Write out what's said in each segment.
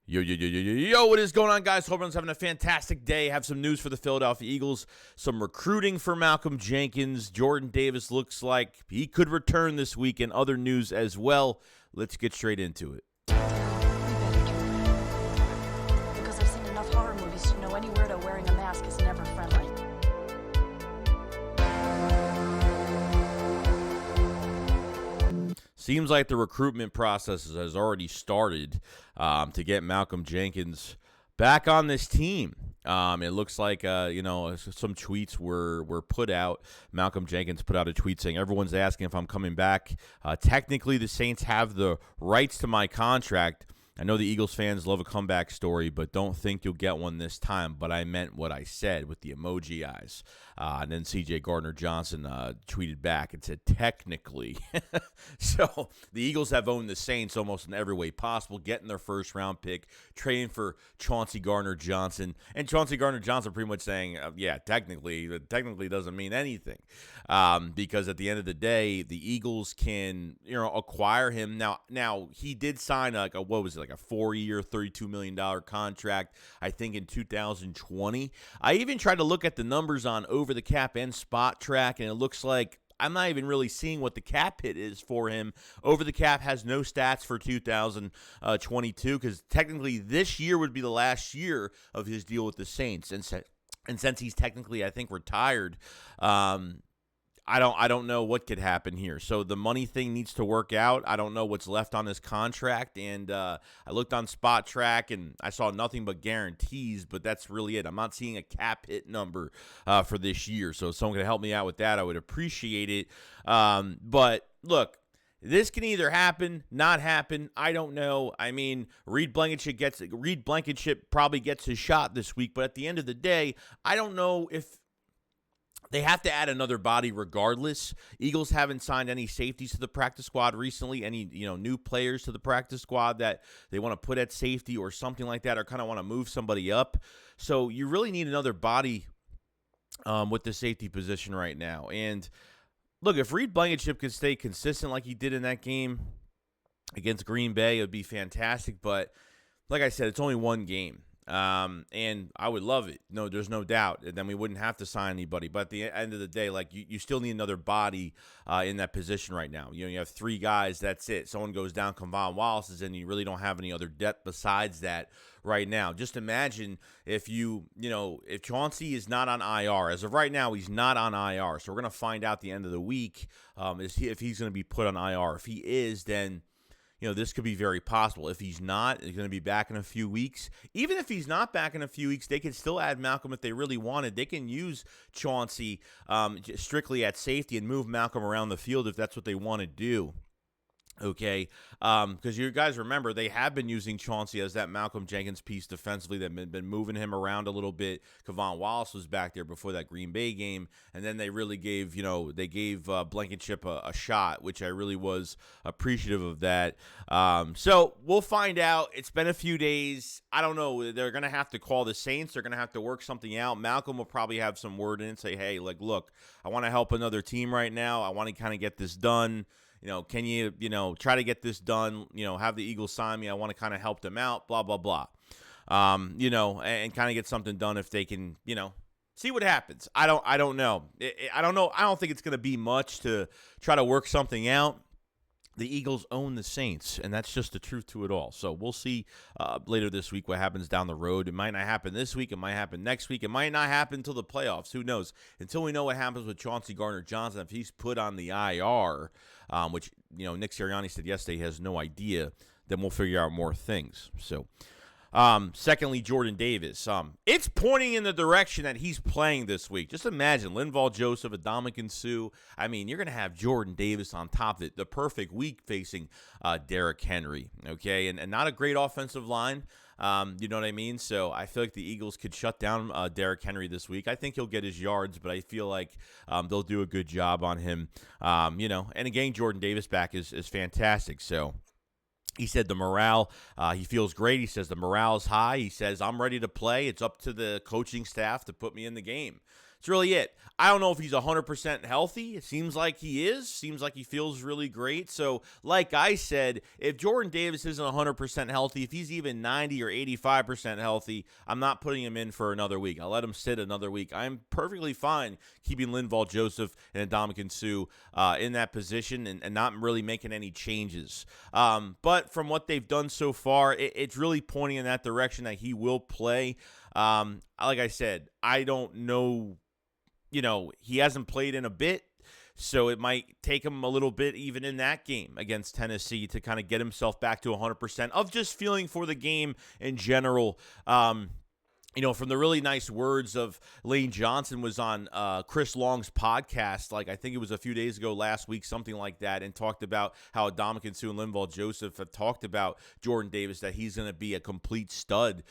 Yo, what is going on, guys? Hope everyone's having a fantastic day. Have some news for the Philadelphia Eagles. Some recruiting for Malcolm Jenkins. Jordan Davis looks like he could return this week, and other news as well. Let's get straight into it. Because I've seen enough horror movies to know any weirdo wearing a mask is never friendly. Seems like the recruitment process has already started to get Malcolm Jenkins back on this team. It looks like, some tweets were put out. Malcolm Jenkins put out a tweet saying, everyone's asking if I'm coming back. Technically, the Saints have the rights to my contract. I know the Eagles fans love a comeback story, but don't think you'll get one this time. But I meant what I said with the emoji eyes. And then CJ Gardner-Johnson tweeted back and said, technically. So the Eagles have owned the Saints almost in every way possible, getting their first-round pick, trading for Chauncey Gardner-Johnson. And Chauncey Gardner-Johnson pretty much saying, technically doesn't mean anything. Because at the end of the day, the Eagles can, acquire him. Now he did sign a 4-year, $32 million contract, I think, in 2020. I even tried to look at the numbers on Over the Cap and Spot Track, and it looks like I'm not even really seeing what the cap hit is for him. Over the Cap has no stats for 2022 because technically this year would be the last year of his deal with the Saints. And since he's technically, I think, retired, I don't know what could happen here. So the money thing needs to work out. I don't know what's left on his contract. And I looked on Spot Track, and I saw nothing but guarantees, but that's really it. I'm not seeing a cap hit number for this year. So if someone can help me out with that, I would appreciate it. But look, this can either happen, not happen. I don't know. I mean, Reed Blankenship probably gets his shot this week. But at the end of the day, I don't know if they have to add another body regardless. Eagles haven't signed any safeties to the practice squad recently, any new players to the practice squad that they want to put at safety or something like that, or kind of want to move somebody up. So you really need another body with the safety position right now. And look, if Reed Blankenship can stay consistent like he did in that game against Green Bay, it would be fantastic. But like I said, it's only one game. And I would love it. No, there's no doubt. And then we wouldn't have to sign anybody. But at the end of the day, like you still need another body in that position right now. You have three guys. That's it. Someone goes down. Kevon Wallace is in. You really don't have any other depth besides that right now. Just imagine if if Chauncey is not on IR. As of right now, he's not on IR. So we're gonna find out the end of the week if he's gonna be put on IR. If he is, then this could be very possible. If he's not, he's going to be back in a few weeks. Even if he's not back in a few weeks, they can still add Malcolm if they really wanted. They can use Chauncey strictly at safety and move Malcolm around the field if that's what they want to do. Okay, because you guys remember they have been using Chauncey as that Malcolm Jenkins piece defensively. They've been moving him around a little bit. Kevon Wallace was back there before that Green Bay game, and then they really gave Blankenship a shot, which I really was appreciative of that. So we'll find out. It's been a few days. I don't know. They're gonna have to call the Saints. They're gonna have to work something out. Malcolm will probably have some word in and say, "Hey, look, I want to help another team right now. I want to kind of get this done. Can you, try to get this done, have the Eagles sign me. I want to kind of help them out, blah, blah, blah. And kind of get something done if they can, see what happens. I don't know. I don't know. I don't think it's going to be much to try to work something out. The Eagles own the Saints, and that's just the truth to it all. So we'll see later this week what happens down the road. It might not happen this week. It might happen next week. It might not happen until the playoffs. Who knows? Until we know what happens with Chauncey Gardner-Johnson, if he's put on the IR, which Nick Sirianni said yesterday he has no idea, then we'll figure out more things. So, secondly, Jordan Davis. It's pointing in the direction that he's playing this week. Just imagine Linval Joseph, Adamakin Suh. I mean, you're going to have Jordan Davis on top of it. The perfect week facing Derrick Henry. Okay, and not a great offensive line. You know what I mean? So I feel like the Eagles could shut down Derrick Henry this week. I think he'll get his yards, but I feel like they'll do a good job on him. And again, Jordan Davis back is fantastic. So he said the morale, he feels great. He says the morale is high. He says, I'm ready to play. It's up to the coaching staff to put me in the game. That's really it. I don't know if he's 100% healthy. It seems like he is. Seems like he feels really great. So, like I said, if Jordan Davis isn't 100% healthy, if he's even 90 or 85% healthy, I'm not putting him in for another week. I'll let him sit another week. I'm perfectly fine keeping Linval Joseph and Ndamukong Suh in that position and not really making any changes. But from what they've done so far, it's really pointing in that direction that he will play. Like I said, I don't know. He hasn't played in a bit, so it might take him a little bit even in that game against Tennessee to kind of get himself back to 100% of just feeling for the game in general. From the really nice words of Lane Johnson was on Chris Long's podcast, like I think it was a few days ago last week, something like that, and talked about how Ndamukong Suh and Linval Joseph have talked about Jordan Davis, that he's going to be a complete stud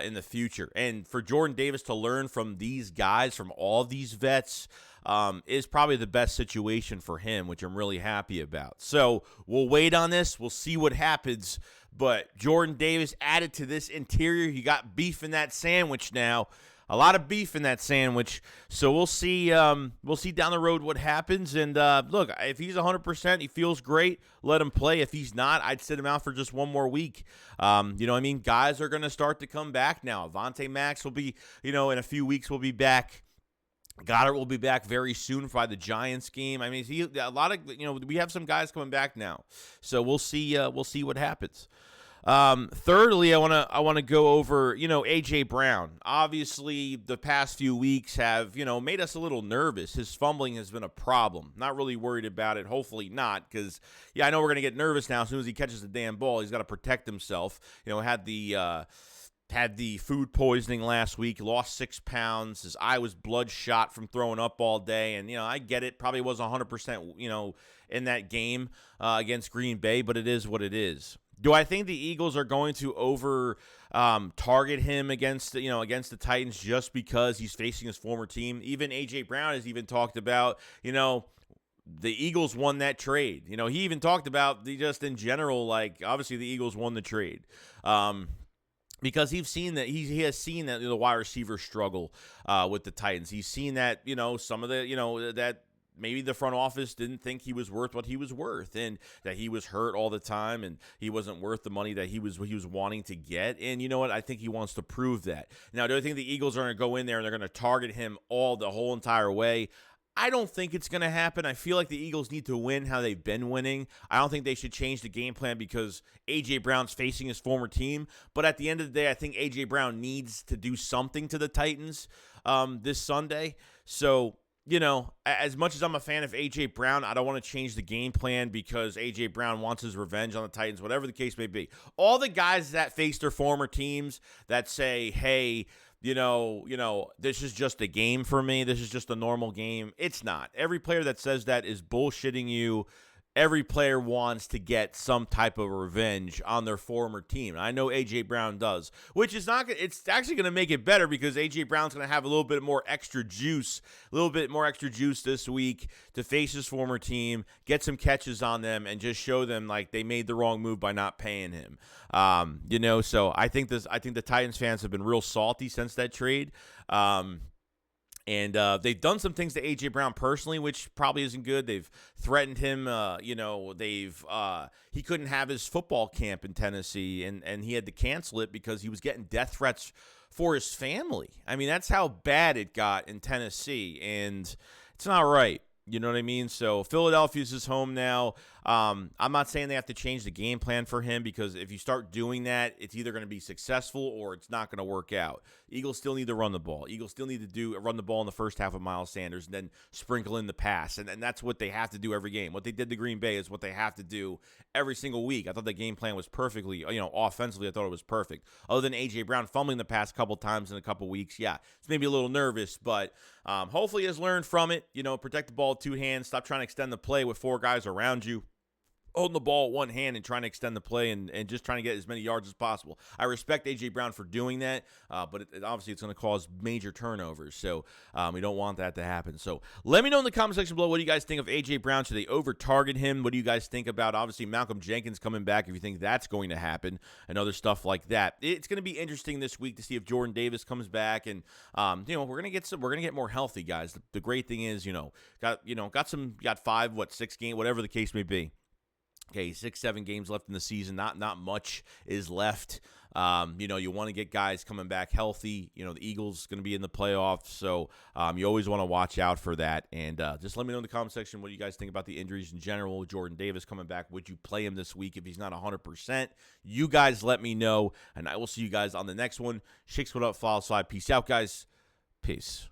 in the future. And for Jordan Davis to learn from these guys, from all these vets, is probably the best situation for him, which I'm really happy about. So we'll wait on this. We'll see what happens. But Jordan Davis added to this interior. You got beef in that sandwich now. A lot of beef in that sandwich. So we'll see. We'll see down the road what happens. And look, if he's 100%, he feels great. Let him play. If he's not, I'd sit him out for just one more week. Guys are going to start to come back now. Avonte Max will be, in a few weeks, will be back. Goddard will be back very soon by the Giants game. I mean, we have some guys coming back now, so we'll see. We'll see what happens. Thirdly, I want to go over, AJ Brown. Obviously, the past few weeks have, made us a little nervous. His fumbling has been a problem. Not really worried about it. Hopefully not, because I know we're gonna get nervous now as soon as he catches the damn ball. He's got to protect himself. Had the food poisoning last week, lost 6 pounds. His eye was bloodshot from throwing up all day. And, I get it. Probably wasn't 100%, in that game against Green Bay, but it is what it is. Do I think the Eagles are going to target him against the Titans just because he's facing his former team? Even A.J. Brown has even talked about, the Eagles won that trade. He even talked about just in general, like, obviously the Eagles won the trade. Because he has seen that the wide receiver struggle with the Titans. He's seen that, some of the, that maybe the front office didn't think he was worth what he was worth, and that he was hurt all the time, and he wasn't worth the money that he was wanting to get. And you know what? I think he wants to prove that. Now, do I think the Eagles are going to go in there and they're going to target him the whole entire way? I don't think it's going to happen. I feel like the Eagles need to win how they've been winning. I don't think they should change the game plan because A.J. Brown's facing his former team. But at the end of the day, I think A.J. Brown needs to do something to the Titans this Sunday. So, as much as I'm a fan of A.J. Brown, I don't want to change the game plan because A.J. Brown wants his revenge on the Titans, whatever the case may be. All the guys that face their former teams that say, hey, this is just a game for me. This is just a normal game. It's not. Every player that says that is bullshitting you. Every player wants to get some type of revenge on their former team. And I know A.J. Brown does, which is not. It's actually going to make it better because A.J. Brown's going to have a little bit more extra juice this week to face his former team, get some catches on them, and just show them like they made the wrong move by not paying him. So I think the Titans fans have been real salty since that trade. And they've done some things to A.J. Brown personally, which probably isn't good. They've threatened him. He couldn't have his football camp in Tennessee, and he had to cancel it because he was getting death threats for his family. I mean, that's how bad it got in Tennessee, and it's not right. You know what I mean? So Philadelphia's his home now. I'm not saying they have to change the game plan for him because if you start doing that, it's either going to be successful or it's not going to work out. Eagles still need to run the ball. Eagles still need to run the ball in the first half of Miles Sanders and then sprinkle in the pass. And that's what they have to do every game. What they did to Green Bay is what they have to do every single week. I thought the game plan was perfectly, offensively, I thought it was perfect. Other than A.J. Brown fumbling the pass a couple times in a couple weeks, yeah, it's maybe a little nervous, but hopefully he has learned from it. Protect the ball with two hands. Stop trying to extend the play with four guys around you. holding the ball with one hand and trying to extend the play and just trying to get as many yards as possible. I respect A.J. Brown for doing that, but obviously it's going to cause major turnovers, so we don't want that to happen. So let me know in the comment section below, what do you guys think of A.J. Brown? Should they over-target him? What do you guys think about, obviously, Malcolm Jenkins coming back, if you think that's going to happen, and other stuff like that? It's going to be interesting this week to see if Jordan Davis comes back, and we're going to get more healthy, guys. The great thing is, got 6 games, whatever the case may be. Okay, 6-7 games left in the season. Not much is left. You want to get guys coming back healthy. The Eagles going to be in the playoffs, so you always want to watch out for that. And just let me know in the comment section what you guys think about the injuries in general. Jordan Davis coming back. Would you play him this week if he's not 100%? You guys let me know, and I will see you guys on the next one. SHAKESQUAD up, follow slide. Peace out, guys. Peace.